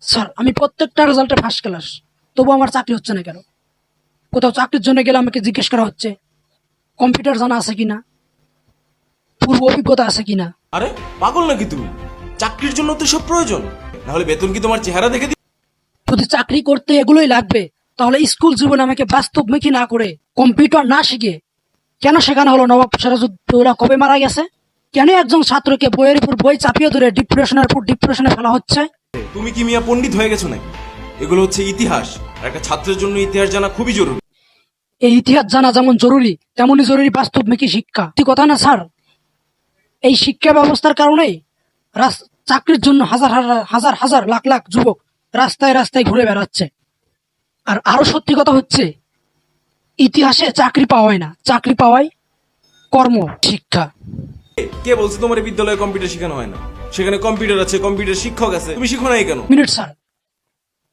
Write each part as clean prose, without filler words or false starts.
Sir আমি প্রত্যেকটা রেজাল্টে ফার্স্ট ক্লাস, তবু আমার চাকরি হচ্ছে না কেন? কোথাও চাকরির জন্য গেলে আমাকে জিজ্ঞেস করা হচ্ছে কম্পিউটার জানা আছে কিনা, পূর্ব অভিজ্ঞতা আছে কিনা। আরে পাগল নাকি তুমি? চাকরির জন্য তো সব প্রয়োজন, নাহলে বেতন কি তোমার চেহারা দেখে দিই? যদি চাকরি করতে এগুলোই লাগবে, তাহলে স্কুল জীবনে আমাকে বাস্তবমুখী না করে, কম্পিউটার না শিখে কেন শেখানো হলো নবাব সিরাজউদ্দৌলা কবে মারা গেছে? কেন একজন ছাত্রকে বইয়ের উপর বই চাপিয়ে ধরে ডিপ্রেশনের পর ডিপ্রেশনে ফেলা হচ্ছে? তুমি কি মিয়া পণ্ডিত হয়ে গেছো নাকি? এগুলো হচ্ছে ইতিহাস, আর একটা ছাত্রের জন্য ইতিহাস জানা খুবই জরুরি। এই ইতিহাস জানা যেমন জরুরি, তেমনই জরুরি বাস্তবমুখী শিক্ষা। কি কথা না স্যার? এই শিক্ষা ব্যবস্থার কারণেই চাকরির জন্য হাজার হাজার হাজার হাজার লাখ লাখ যুবক রাস্তায় রাস্তায় ঘুরে বেড়াচ্ছে। আর আরো সত্যি কথা হচ্ছে, ইতিহাসে চাকরি পাওয়াই না, চাকরি পাওয়াই কর্ম শিক্ষা। কে বলছে তোমার এই বিদ্যালয়ে কম্পিউটার শেখানো হয় না? সেখানে কম্পিউটার আছে, কম্পিউটার শিক্ষক আছে, তুমি শিখো নাই কেন? মিনিট স্যার,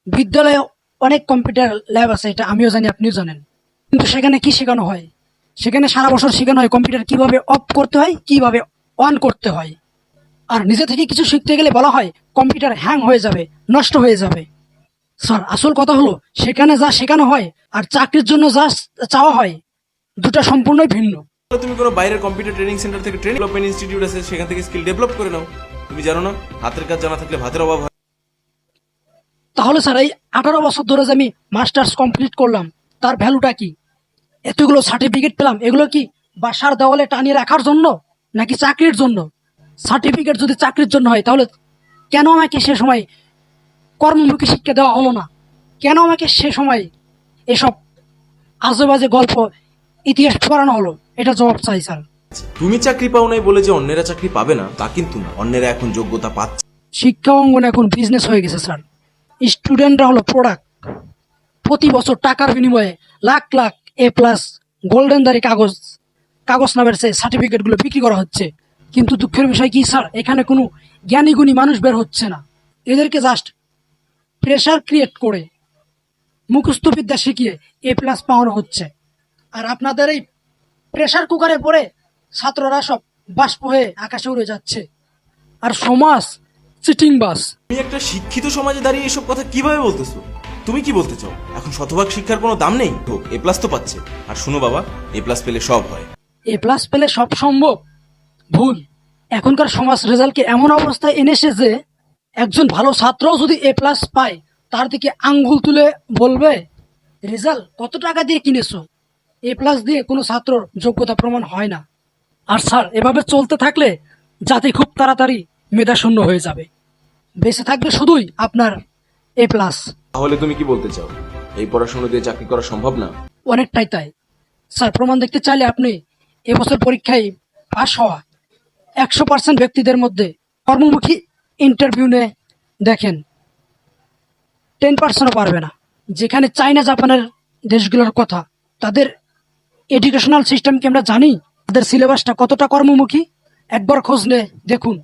বিদ্যালয়ে অনেক কম্পিউটার ল্যাব আছে, এটা আমিও জানি, আপনিও জানেন, কিন্তু সেখানে কি শেখানো হয়? সেখানে সারা বছর শেখানো হয় কম্পিউটার কিভাবে অফ করতে হয়, কিভাবে অন করতে হয়। আর নিজে থেকে কিছু শিখতে গেলে বলা হয় কম্পিউটার হ্যাং হয়ে যাবে, নষ্ট হয়ে যাবে। স্যার আসল কথা হলো, সেখানে যা শেখানো হয় আর চাকরির জন্য যা চাওয়া হয়, দুটা সম্পূর্ণই ভিন্ন। তুমি কোনো বাইরের কম্পিউটার ট্রেনিং সেন্টার থেকে, ট্রেনিং ডেভেলপমেন্ট ইনস্টিটিউট আছে, সেখান থেকে স্কিল ডেভেলপ করে নাও। তুমি জানো না, হাতের কাজ জানা থাকলে ভাতের অভাব হয়। তাহলে স্যার এই 18 বছর ধরে যে আমি মাস্টার্স কমপ্লিট করলাম, তার ভ্যালুটা কি? এতগুলো সার্টিফিকেট পেলাম, এগুলো কি বাসার দেওয়ালে টানিয়ে রাখার জন্য নাকি চাকরির জন্য? সার্টিফিকেট যদি চাকরির জন্য হয়, তাহলে কেন আমাকে সে সময় কর্মমুখী শিক্ষা দেওয়া হলো না? কেন আমাকে সে সময় এসব আজে বাজে গল্প, ইতিহাস পড়ানো হলো? এটা জবাব চাই স্যার। তুমি চাকরি পাও নাই বলে যে অন্যেরা চাকরি পাবে না তা কিন্তু না, অন্যেরা এখন যোগ্যতা পাচ্ছে। শিক্ষা অঙ্গন এখন বিজনেস হয়ে গেছে স্যার। স্টুডেন্টরা হলো প্রোডাক্ট। প্রতি বছর টাকার বিনিময়ে লাখ লাখ A+ গোল্ডেনদারি কাগজ কাগজ নামের সেই সার্টিফিকেটগুলো বিক্রি করা হচ্ছে। কিন্তু দুঃখের বিষয় কি স্যার, এখানে কোনো জ্ঞানী গুণী মানুষ বের হচ্ছে না। এদেরকে জাস্ট প্রেশার ক্রিয়েট করে মুখস্থ বিদ্যা শিখিয়ে A+ পাওয়ানো হচ্ছে। আর আপনাদের এই প্রেশার কুকারে পড়ে ছাত্ররা সব বাষ্প হয়ে আকাশে উড়ে যাচ্ছে। আর সমাজ চিটিং বাস। তুমি একটা শিক্ষিত সমাজে দাঁড়িয়ে এসব কথা কিভাবে বলতেছো? তুমি কি বলতে চাও এখন শতভাগ শিক্ষার কোনো দাম নেই? A+ তো পাচ্ছে। আর শুনো বাবা, A+ পেলে সব হয়। A+ পেলে সব সম্ভব? ভুল। এখনকার সমাজ রেজাল্টকে এমন অবস্থায় এনেছে যে একজন ভালো ছাত্রও যদি A+ পায়, তার দিকে আঙ্গুল তুলে বলবে রেজাল্ট কত টাকা দিয়ে কিনেছো। A+ দিয়ে কোনো ছাত্রর যোগ্যতা প্রমাণ হয় না। আর স্যার এভাবে চলতে থাকলে জাতি খুব তাড়াতাড়ি মেধাশূন্য হয়ে যাবে। বেঁচে থাকবে শুধুই আপনার A+। তাহলে তুমি কি বলতে চাও এই পড়াশোনা দিয়ে চাকরি করা সম্ভব না? অনেকটাই তাই স্যার। প্রমাণ দেখতে চাইলে আপনি এবছর পরীক্ষায় পাশ হওয়া 100% ব্যক্তিদের মধ্যে কর্মমুখী ইন্টারভিউ নিয়ে দেখেন, 10%ও পারবে না। যেখানে চাইনা জাপানের দেশগুলোর কথা, তাদের এডুকেশনাল সিস্টেমকে আমরা জানি, তাদের সিলেবাসটা কতটা কর্মমুখী একবার খোঁজ নিয়ে দেখুন।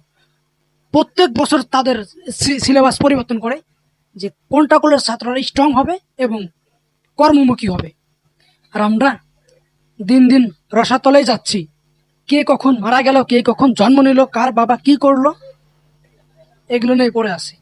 প্রত্যেক বছর তাদের সিলেবাস পরিবর্তন করে যে কোনটা করলে ছাত্ররা স্ট্রং হবে এবং কর্মমুখী হবে। আর আমরা দিন দিন রসাতলেই যাচ্ছি। কে কখন মারা গেল, কে কখন জন্ম নিল, কার বাবা কি করলো, এগুলো নিয়ে পড়ে আছি।